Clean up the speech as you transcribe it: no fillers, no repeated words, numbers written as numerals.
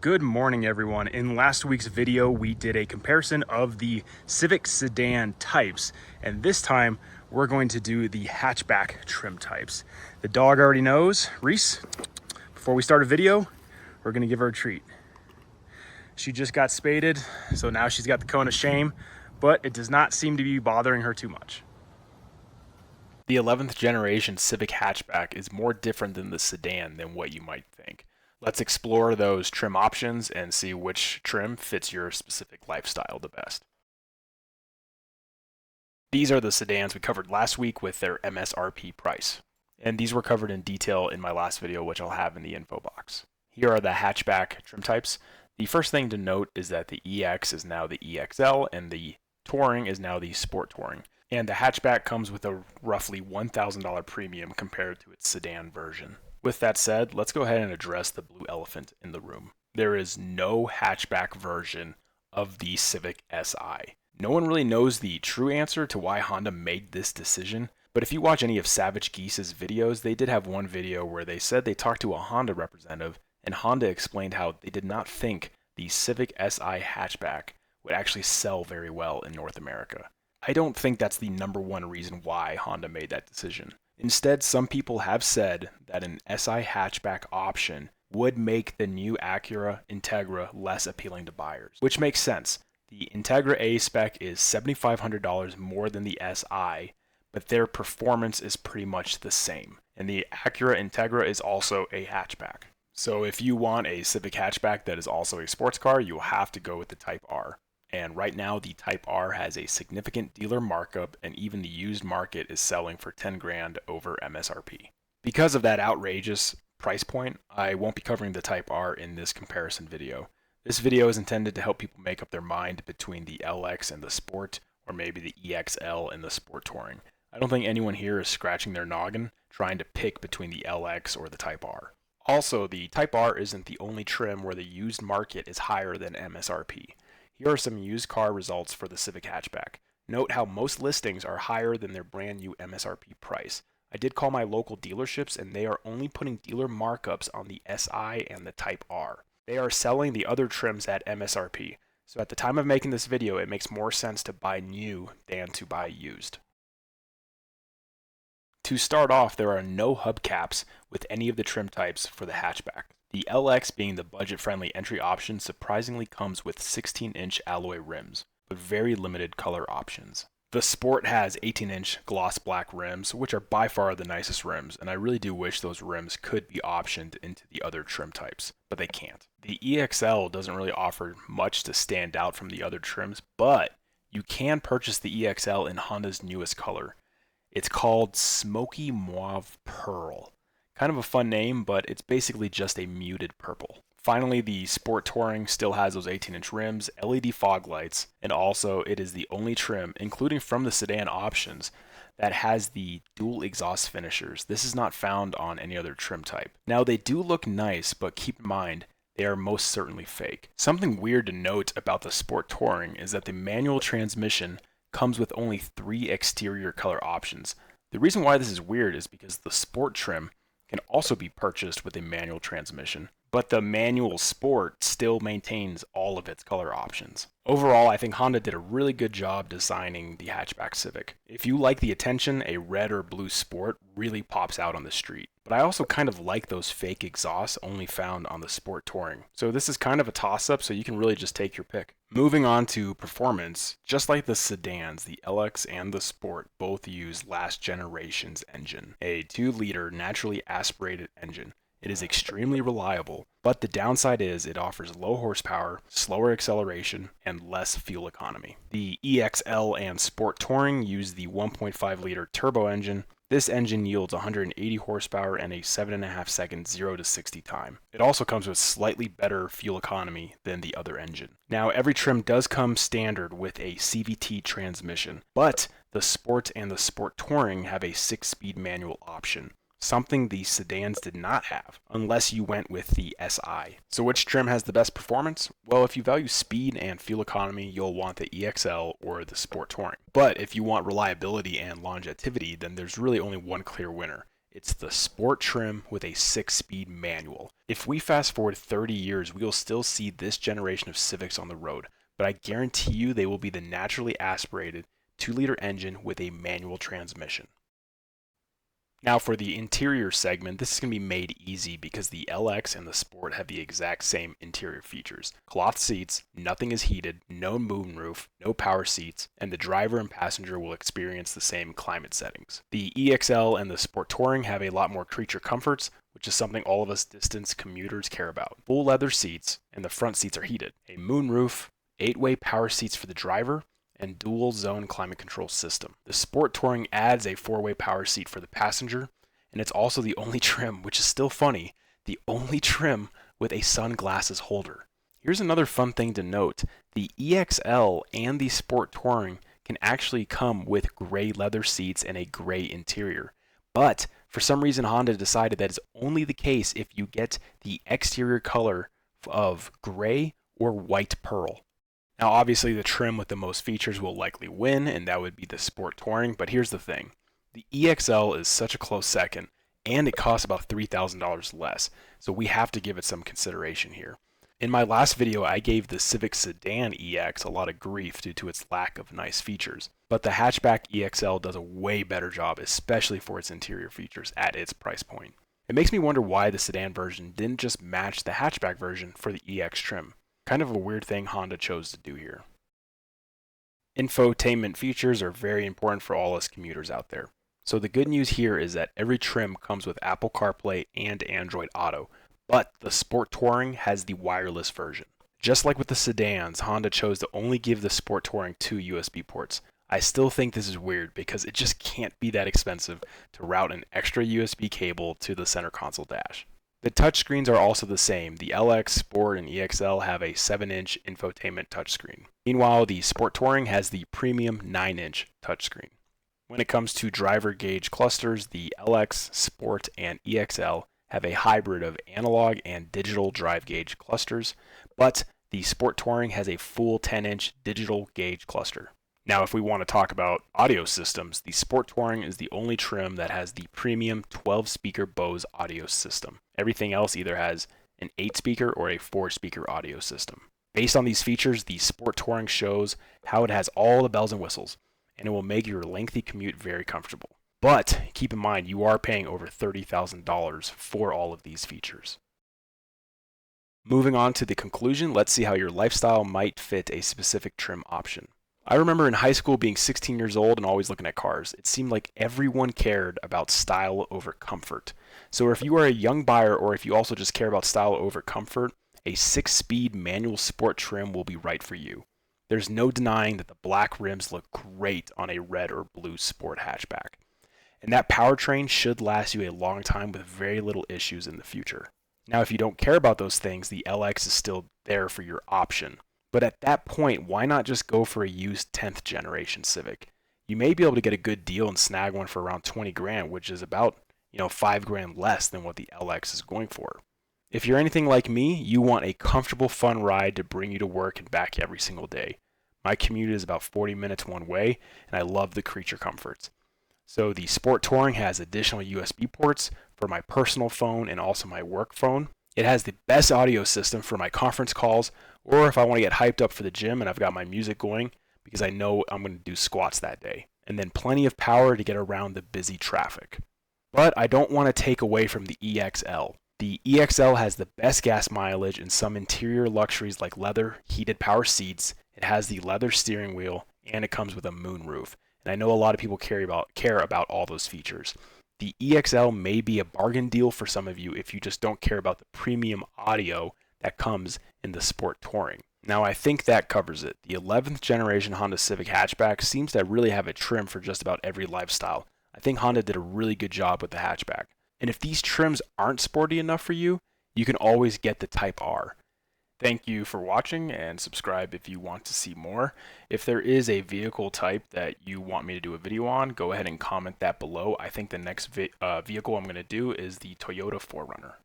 Good morning, everyone. In last week's video, we did a comparison of the Civic sedan types, and this time we're going to do the hatchback trim types. The dog already knows. Reese, before we start a video, we're gonna give her a treat. She just got spaded, so now she's got the cone of shame, but it does not seem to be bothering her too much. The 11th generation Civic hatchback is more different than the sedan than what you might think. Let's explore those trim options and see which trim fits your specific lifestyle the best. These are the sedans we covered last week with their MSRP price. And these were covered in detail in my last video, which I'll have in the info box. Here are the hatchback trim types. The first thing to note is that the EX is now the EXL and the Touring is now the Sport Touring. And the hatchback comes with a roughly $1,000 premium compared to its sedan version. With that said, let's go ahead and address the blue elephant in the room. There is no hatchback version of the Civic Si. No one really knows the true answer to why Honda made this decision, but if you watch any of Savage Geese's videos, they did have one video where they said they talked to a Honda representative, and Honda explained how they did not think the Civic Si hatchback would actually sell very well in North America. I don't think that's the number one reason why Honda made that decision. Instead, some people have said that an SI hatchback option would make the new Acura Integra less appealing to buyers, which makes sense. The Integra A spec is $7,500 more than the SI, but their performance is pretty much the same. And the Acura Integra is also a hatchback. So if you want a Civic hatchback that is also a sports car, you will have to go with the Type R. And right now the Type R has a significant dealer markup, and even the used market is selling for 10 grand over MSRP. Because of that outrageous price point, I won't be covering the Type R in this comparison video. This video is intended to help people make up their mind between the LX and the Sport, or maybe the EXL and the Sport Touring. I don't think anyone here is scratching their noggin trying to pick between the LX or the Type R. Also, the Type R isn't the only trim where the used market is higher than MSRP. Here are some used car results for the Civic hatchback. Note how most listings are higher than their brand new MSRP price. I did call my local dealerships and they are only putting dealer markups on the SI and the Type R. They are selling the other trims at MSRP. So at the time of making this video, it makes more sense to buy new than to buy used. To start off, there are no hubcaps with any of the trim types for the hatchback. The LX, being the budget-friendly entry option, surprisingly comes with 16-inch alloy rims, but very limited color options. The Sport has 18-inch gloss black rims, which are by far the nicest rims, and I really do wish those rims could be optioned into the other trim types, but they can't. The EXL doesn't really offer much to stand out from the other trims, but you can purchase the EXL in Honda's newest color. It's called Smoky Mauve Pearl. Kind of a fun name, but it's basically just a muted purple. Finally, the Sport Touring still has those 18-inch rims, LED fog lights, and also it is the only trim, including from the sedan options, that has the dual exhaust finishers. This is not found on any other trim type. Now, they do look nice, but keep in mind, they are most certainly fake. Something weird to note about the Sport Touring is that the manual transmission comes with only 3 exterior color options. The reason why this is weird is because the Sport trim can also be purchased with a manual transmission, but the manual Sport still maintains all of its color options. Overall, I think Honda did a really good job designing the hatchback Civic. If you like the attention, a red or blue Sport really pops out on the street. But I also kind of like those fake exhausts only found on the Sport Touring. So this is kind of a toss-up, so you can really just take your pick. Moving on to performance, just like the sedans, the LX and the Sport both use last generation's engine, a 2-liter naturally aspirated engine. It is extremely reliable, but the downside is it offers low horsepower, slower acceleration, and less fuel economy. The EXL and Sport Touring use the 1.5-liter turbo engine. This engine yields 180 horsepower and a 7.5 second 0 to 60 time. It also comes with slightly better fuel economy than the other engine. Now, every trim does come standard with a CVT transmission, but the Sport and the Sport Touring have a 6-speed manual option, something the sedans did not have, unless you went with the SI. So which trim has the best performance? Well, if you value speed and fuel economy, you'll want the EXL or the Sport Touring. But if you want reliability and longevity, then there's really only one clear winner. It's the sport trim with a 6-speed manual. If we fast forward 30 years, we will still see this generation of Civics on the road, but I guarantee you they will be the naturally aspirated 2-liter engine with a manual transmission. Now for the interior segment, this is going to be made easy because the LX and the Sport have the exact same interior features. Cloth seats, nothing is heated, no moonroof, no power seats, and the driver and passenger will experience the same climate settings. The EXL and the Sport Touring have a lot more creature comforts, which is something all of us distance commuters care about. Full leather seats, and the front seats are heated. A moonroof, 8-way power seats for the driver, and dual zone climate control system. The Sport Touring adds a 4-way power seat for the passenger, and it's also the only trim, which is still funny, the only trim with a sunglasses holder. Here's another fun thing to note. The EXL and the Sport Touring can actually come with gray leather seats and a gray interior. But for some reason, Honda decided that is only the case if you get the exterior color of gray or white pearl. Now obviously the trim with the most features will likely win, and that would be the Sport Touring, but here's the thing. The EXL is such a close second, and it costs about $3,000 less, so we have to give it some consideration here. In my last video, I gave the Civic Sedan EX a lot of grief due to its lack of nice features, but the hatchback EXL does a way better job, especially for its interior features at its price point. It makes me wonder why the sedan version didn't just match the hatchback version for the EX trim. Kind of a weird thing Honda chose to do here. Infotainment features are very important for all us commuters out there. So the good news here is that every trim comes with Apple CarPlay and Android Auto, but the Sport Touring has the wireless version. Just like with the sedans, Honda chose to only give the Sport Touring 2 USB ports. I still think this is weird because it just can't be that expensive to route an extra USB cable to the center console dash. The touchscreens are also the same. The LX, Sport, and EXL have a 7-inch infotainment touchscreen. Meanwhile, the Sport Touring has the premium 9-inch touchscreen. When it comes to driver gauge clusters, the LX, Sport, and EXL have a hybrid of analog and digital drive gauge clusters, but the Sport Touring has a full 10-inch digital gauge cluster. Now, if we want to talk about audio systems, the Sport Touring is the only trim that has the premium 12-speaker Bose audio system. Everything else either has an 8-speaker or a 4-speaker audio system. Based on these features, the Sport Touring shows how it has all the bells and whistles, and it will make your lengthy commute very comfortable. But keep in mind, you are paying over $30,000 for all of these features. Moving on to the conclusion, let's see how your lifestyle might fit a specific trim option. I remember in high school being 16 years old and always looking at cars. It seemed like everyone cared about style over comfort. So if you are a young buyer, or if you also just care about style over comfort, a 6-speed manual sport trim will be right for you. There's no denying that the black rims look great on a red or blue sport hatchback. And that powertrain should last you a long time with very little issues in the future. Now, if you don't care about those things, the LX is still there for your option. But at that point, why not just go for a used 10th generation Civic? You may be able to get a good deal and snag one for around 20 grand, which is about, $5 grand less than what the LX is going for. If you're anything like me, you want a comfortable, fun ride to bring you to work and back every single day. My commute is about 40 minutes one way, and I love the creature comforts. So the Sport Touring has additional USB ports for my personal phone and also my work phone. It has the best audio system for my conference calls, or if I want to get hyped up for the gym and I've got my music going because I know I'm going to do squats that day. And then plenty of power to get around the busy traffic. But I don't want to take away from the EXL. The EXL has the best gas mileage and some interior luxuries like leather, heated power seats. It has the leather steering wheel, and it comes with a moonroof. And I know a lot of people care about all those features. The EXL may be a bargain deal for some of you if you just don't care about the premium audio that comes in the Sport Touring. Now I think that covers it. The 11th generation Honda Civic Hatchback seems to really have a trim for just about every lifestyle. I think Honda did a really good job with the hatchback. And if these trims aren't sporty enough for you, you can always get the Type R. Thank you for watching, and subscribe if you want to see more. If there is a vehicle type that you want me to do a video on, go ahead and comment that below. I think the next vehicle I'm going to do is the Toyota 4Runner.